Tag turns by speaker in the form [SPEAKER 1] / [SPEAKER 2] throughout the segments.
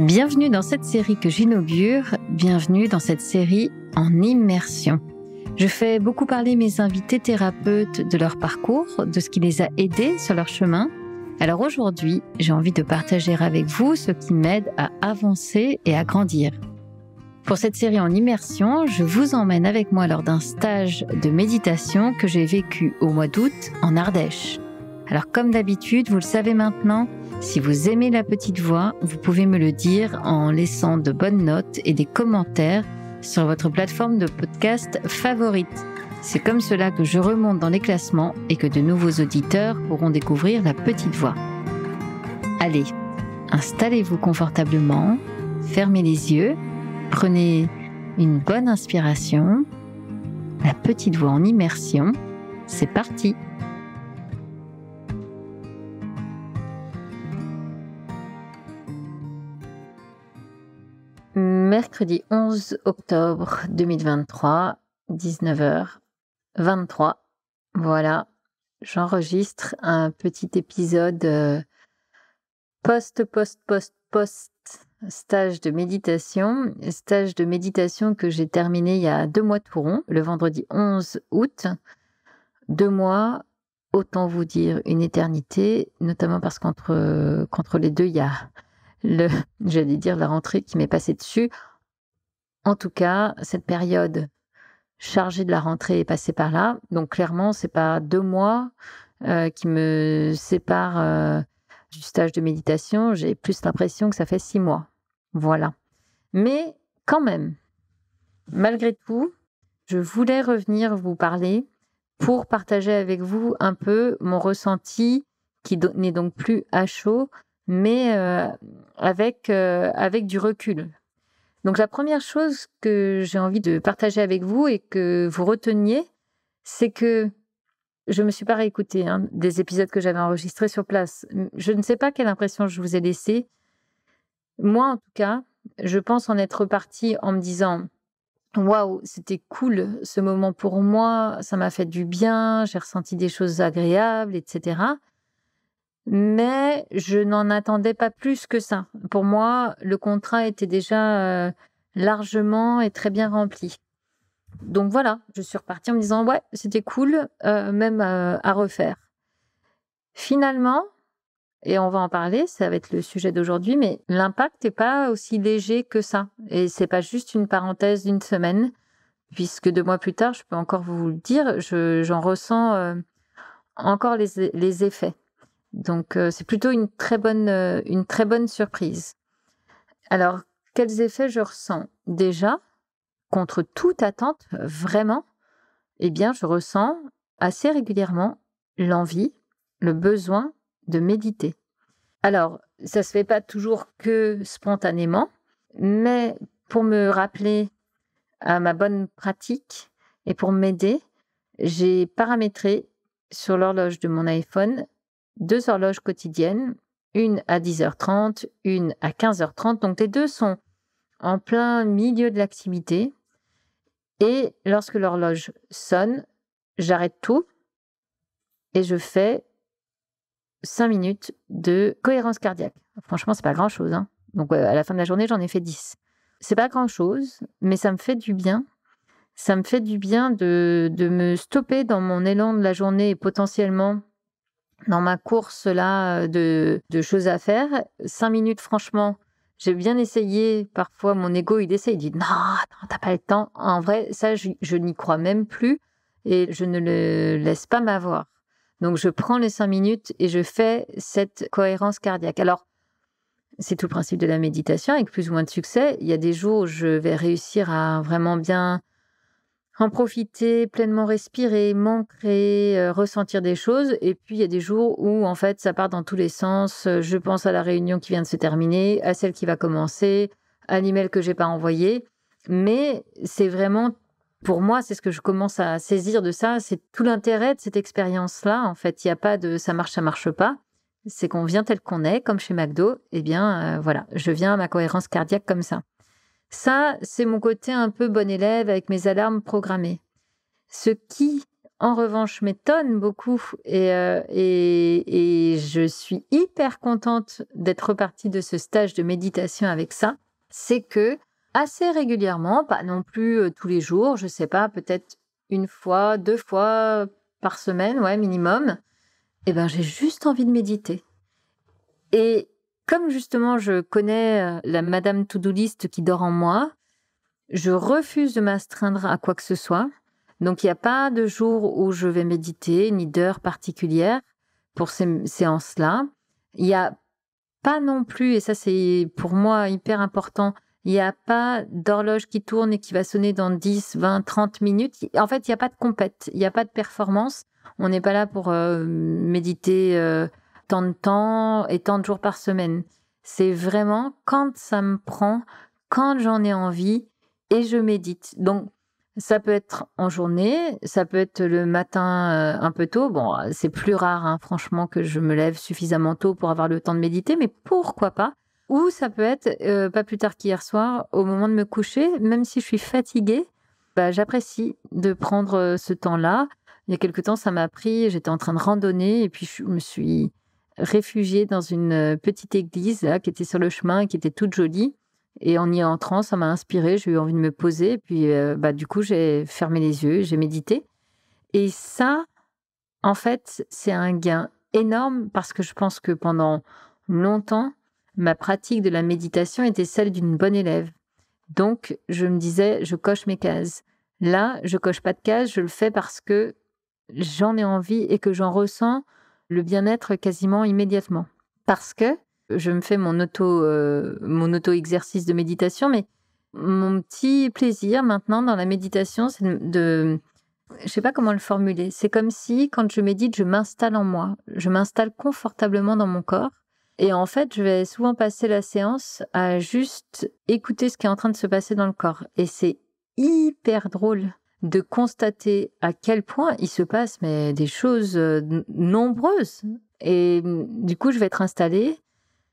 [SPEAKER 1] Bienvenue dans cette série que j'inaugure, bienvenue dans cette série en immersion. Je fais beaucoup parler mes invités thérapeutes de leur parcours, de ce qui les a aidés sur leur chemin. Alors aujourd'hui, j'ai envie de partager avec vous ce qui m'aide à avancer et à grandir. Pour cette série en immersion, je vous emmène avec moi lors d'un stage de méditation que j'ai vécu au mois d'août en Ardèche. Alors comme d'habitude, vous le savez maintenant, si vous aimez la petite voix, vous pouvez me le dire en laissant de bonnes notes et des commentaires sur votre plateforme de podcast favorite. C'est comme cela que je remonte dans les classements et que de nouveaux auditeurs pourront découvrir la petite voix. Allez, installez-vous confortablement, fermez les yeux, prenez une bonne inspiration. La petite voix en immersion, c'est parti! Mercredi 11 octobre 2023, 19h23. Voilà, j'enregistre un petit épisode post stage de méditation. Stage de méditation que j'ai terminé il y a 2 mois tout rond, le vendredi 11 août. 2 mois, autant vous dire une éternité, notamment parce qu'entre les deux, il y a la rentrée qui m'est passée dessus. En tout cas, cette période chargée de la rentrée est passée par là. Donc clairement, c'est pas 2 mois qui me séparent du stage de méditation. J'ai plus l'impression que ça fait 6 mois. Voilà. Mais quand même, malgré tout, je voulais revenir vous parler pour partager avec vous un peu mon ressenti qui n'est donc plus à chaud, mais avec du recul. Donc la première chose que j'ai envie de partager avec vous et que vous reteniez, c'est que je ne me suis pas réécoutée des épisodes que j'avais enregistrés sur place. Je ne sais pas quelle impression je vous ai laissée. Moi, en tout cas, je pense en être repartie en me disant « Waouh, c'était cool ce moment pour moi, ça m'a fait du bien, j'ai ressenti des choses agréables, etc. » Mais je n'en attendais pas plus que ça. Pour moi, le contrat était déjà largement et très bien rempli. Donc voilà, je suis repartie en me disant « Ouais, c'était cool, même à refaire. » Finalement, et on va en parler, ça va être le sujet d'aujourd'hui, mais l'impact n'est pas aussi léger que ça. Et c'est pas juste une parenthèse d'1 semaine, puisque 2 mois plus tard, je peux encore vous le dire, j'en ressens encore les effets. Donc, c'est plutôt une très bonne surprise. Alors, quels effets je ressens? Déjà, contre toute attente, vraiment, eh bien, je ressens assez régulièrement l'envie, le besoin de méditer. Alors, ça se fait pas toujours que spontanément, mais pour me rappeler à ma bonne pratique et pour m'aider, j'ai paramétré sur l'horloge de mon iPhone 2 horloges quotidiennes, une à 10h30, une à 15h30. Donc les 2 sont en plein milieu de l'activité. Et lorsque l'horloge sonne, j'arrête tout et je fais 5 minutes de cohérence cardiaque. Franchement, c'est pas grand-chose. Donc à la fin de la journée, j'en ai fait 10. C'est pas grand-chose, mais ça me fait du bien. Ça me fait du bien de me stopper dans mon élan de la journée et potentiellement dans ma course là de choses à faire. 5 minutes, franchement, j'ai bien essayé. Parfois, mon ego, il essaye, il dit « Non, attends, t'as pas le temps. » En vrai, ça, je n'y crois même plus et je ne le laisse pas m'avoir. Donc, je prends les 5 minutes et je fais cette cohérence cardiaque. Alors, c'est tout le principe de la méditation avec plus ou moins de succès. Il y a des jours où je vais réussir à vraiment bien en profiter, pleinement respirer, m'ancrer, ressentir des choses. Et puis, il y a des jours où, en fait, ça part dans tous les sens. Je pense à la réunion qui vient de se terminer, à celle qui va commencer, à l'email que j'ai pas envoyé. Mais c'est vraiment, pour moi, c'est ce que je commence à saisir de ça. C'est tout l'intérêt de cette expérience-là. En fait, il n'y a pas de ça marche pas. C'est qu'on vient tel qu'on est, comme chez McDo. Eh bien, voilà, je viens à ma cohérence cardiaque comme ça. Ça, c'est mon côté un peu bon élève avec mes alarmes programmées. Ce qui, en revanche, m'étonne beaucoup et je suis hyper contente d'être repartie de ce stage de méditation avec ça, c'est que assez régulièrement, pas non plus tous les jours, je sais pas, peut-être 1 fois, 2 fois par semaine, ouais, minimum, et ben j'ai juste envie de méditer. Et comme justement je connais la madame to-do list qui dort en moi, je refuse de m'astreindre à quoi que ce soit. Donc il n'y a pas de jour où je vais méditer, ni d'heure particulière pour ces séances-là. Il n'y a pas non plus, et ça c'est pour moi hyper important, il n'y a pas d'horloge qui tourne et qui va sonner dans 10, 20, 30 minutes. En fait, il n'y a pas de compète, il n'y a pas de performance. On n'est pas là pour méditer tant de temps et tant de jours par semaine. C'est vraiment quand ça me prend, quand j'en ai envie et je médite. Donc, ça peut être en journée, ça peut être le matin un peu tôt. Bon, c'est plus rare, hein, franchement, que je me lève suffisamment tôt pour avoir le temps de méditer, mais pourquoi pas? Ou ça peut être pas plus tard qu'hier soir, au moment de me coucher, même si je suis fatiguée, bah, j'apprécie de prendre ce temps-là. Il y a quelque temps, ça m'a pris, j'étais en train de randonner et puis je me suis réfugiée dans une petite église là, qui était sur le chemin et qui était toute jolie. Et en y entrant, ça m'a inspirée, j'ai eu envie de me poser. Et puis, du coup, j'ai fermé les yeux, j'ai médité. Et ça, en fait, c'est un gain énorme parce que je pense que pendant longtemps, ma pratique de la méditation était celle d'une bonne élève. Donc, je me disais, je coche mes cases. Là, je coche pas de cases, je le fais parce que j'en ai envie et que j'en ressens le bien-être quasiment immédiatement. Parce que je me fais mon auto-exercice de méditation, mais mon petit plaisir maintenant dans la méditation, c'est je sais pas comment le formuler. C'est comme si, quand je médite, je m'installe en moi. Je m'installe confortablement dans mon corps. Et en fait, je vais souvent passer la séance à juste écouter ce qui est en train de se passer dans le corps. Et c'est hyper drôle de constater à quel point il se passe des choses nombreuses. Et du coup, je vais être installée.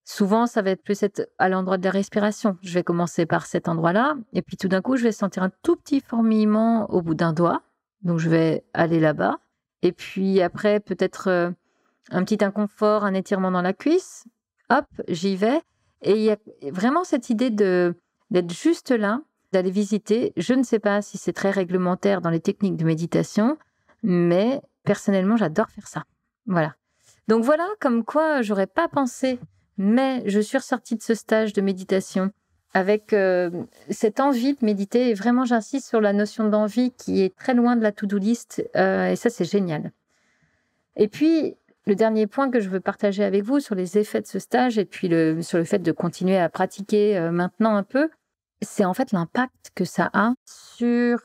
[SPEAKER 1] Souvent, ça va être plus à l'endroit de la respiration. Je vais commencer par cet endroit-là. Et puis tout d'un coup, je vais sentir un tout petit fourmillement au bout d'un doigt. Donc, je vais aller là-bas. Et puis après, peut-être un petit inconfort, un étirement dans la cuisse. Hop, j'y vais. Et il y a vraiment cette idée d'être juste là, d'aller visiter. Je ne sais pas si c'est très réglementaire dans les techniques de méditation, mais personnellement, j'adore faire ça. Voilà. Donc voilà, comme quoi j'aurais pas pensé, mais je suis ressortie de ce stage de méditation avec cette envie de méditer. Et vraiment, j'insiste sur la notion d'envie qui est très loin de la to-do list. Et ça, c'est génial. Et puis, le dernier point que je veux partager avec vous sur les effets de ce stage et puis sur le fait de continuer à pratiquer maintenant un peu, c'est en fait l'impact que ça a sur,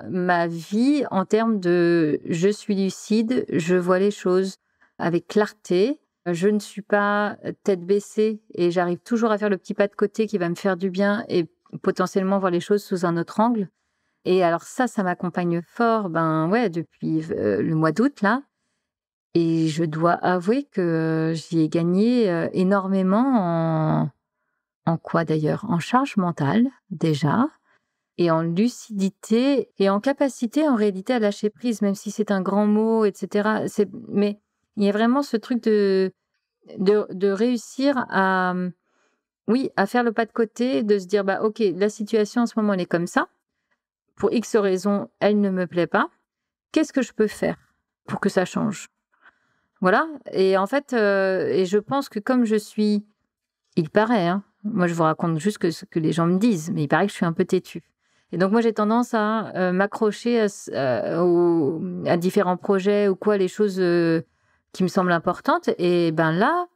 [SPEAKER 1] ma vie en termes de je suis lucide, je vois les choses avec clarté, je ne suis pas tête baissée et j'arrive toujours à faire le petit pas de côté qui va me faire du bien et potentiellement voir les choses sous un autre angle. Et alors ça m'accompagne fort, depuis le mois d'août là. Et je dois avouer que j'y ai gagné énormément en quoi d'ailleurs? En charge mentale déjà, et en lucidité et en capacité en réalité à lâcher prise, même si c'est un grand mot, etc. Mais il y a vraiment ce truc de réussir à, oui, à faire le pas de côté, de se dire, ok, la situation en ce moment elle est comme ça, pour X raisons, elle ne me plaît pas. Qu'est-ce que je peux faire pour que ça change? Voilà. Et en fait, et je pense que comme je suis, il paraît, hein, moi je vous raconte juste ce que les gens me disent, mais il paraît que je suis un peu têtue. Et donc moi j'ai tendance à m'accrocher à différents projets ou quoi, les choses qui me semblent importantes. Et ben là,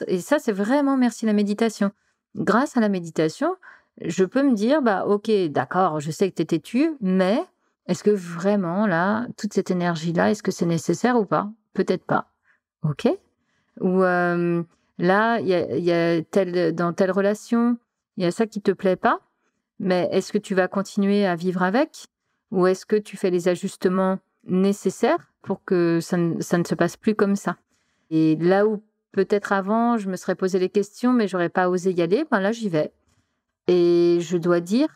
[SPEAKER 1] et ça c'est vraiment merci la méditation. Grâce à la méditation, je peux me dire, ok, d'accord, je sais que tu es têtue, mais est-ce que vraiment là, toute cette énergie-là, est-ce que c'est nécessaire ou pas? Peut-être pas. Ok? Ou là, il y a dans telle relation, il y a ça qui te plaît pas, mais est-ce que tu vas continuer à vivre avec? Ou est-ce que tu fais les ajustements nécessaires pour que ça ne se passe plus comme ça? Et là où peut-être avant, je me serais posé les questions, mais j'aurais pas osé y aller, là, j'y vais. Et je dois dire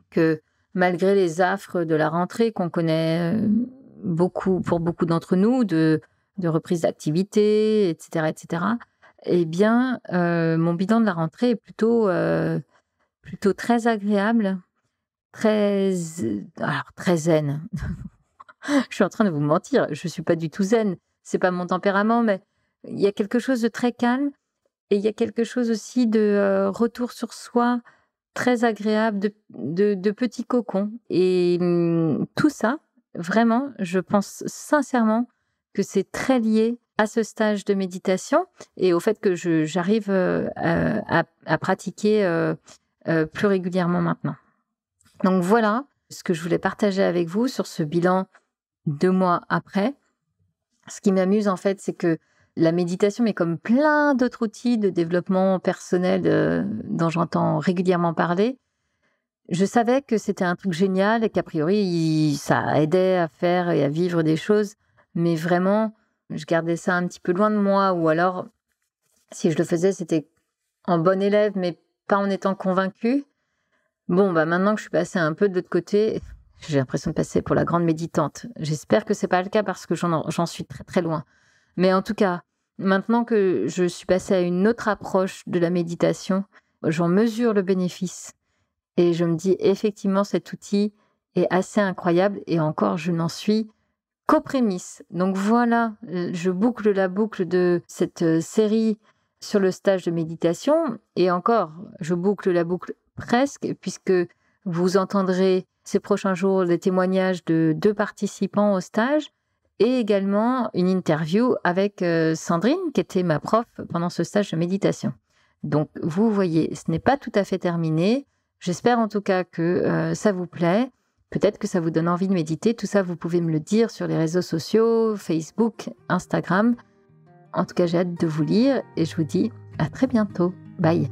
[SPEAKER 1] que malgré les affres de la rentrée qu'on connaît pour beaucoup d'entre nous, de reprise d'activité, etc., etc., eh bien, mon bilan de la rentrée est plutôt très agréable, très zen. Je suis en train de vous mentir, je suis pas du tout zen. C'est pas mon tempérament, mais il y a quelque chose de très calme et il y a quelque chose aussi de retour sur soi très agréable, de petit cocon. Et tout ça, vraiment, je pense sincèrement que c'est très lié à ce stage de méditation et au fait que j'arrive à pratiquer plus régulièrement maintenant. Donc voilà ce que je voulais partager avec vous sur ce bilan 2 mois après. Ce qui m'amuse en fait, c'est que la méditation, mais comme plein d'autres outils de développement personnel dont j'entends régulièrement parler, je savais que c'était un truc génial et qu'a priori, ça aidait à faire et à vivre des choses, mais vraiment, je gardais ça un petit peu loin de moi, ou alors, si je le faisais, c'était en bon élève, mais pas en étant convaincue. Bon, maintenant que je suis passée un peu de l'autre côté, j'ai l'impression de passer pour la grande méditante. J'espère que c'est pas le cas parce que j'en suis très très loin. Mais en tout cas, maintenant que je suis passée à une autre approche de la méditation, j'en mesure le bénéfice. Et je me dis, effectivement, cet outil est assez incroyable. Et encore, je n'en suis qu'aux prémices. Donc voilà, je boucle la boucle de cette série sur le stage de méditation. Et encore, je boucle la boucle presque, puisque vous entendrez ces prochains jours les témoignages de 2 participants au stage et également une interview avec Sandrine, qui était ma prof pendant ce stage de méditation. Donc, vous voyez, ce n'est pas tout à fait terminé. J'espère en tout cas que ça vous plaît. Peut-être que ça vous donne envie de méditer. Tout ça, vous pouvez me le dire sur les réseaux sociaux, Facebook, Instagram. En tout cas, j'ai hâte de vous lire et je vous dis à très bientôt. Bye.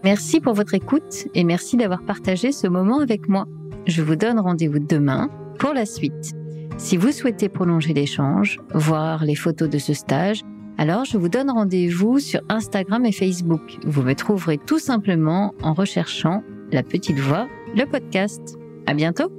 [SPEAKER 1] Merci pour votre écoute et merci d'avoir partagé ce moment avec moi. Je vous donne rendez-vous demain pour la suite. Si vous souhaitez prolonger l'échange, voir les photos de ce stage, alors je vous donne rendez-vous sur Instagram et Facebook. Vous me trouverez tout simplement en recherchant La Petite Voix, le podcast. À bientôt!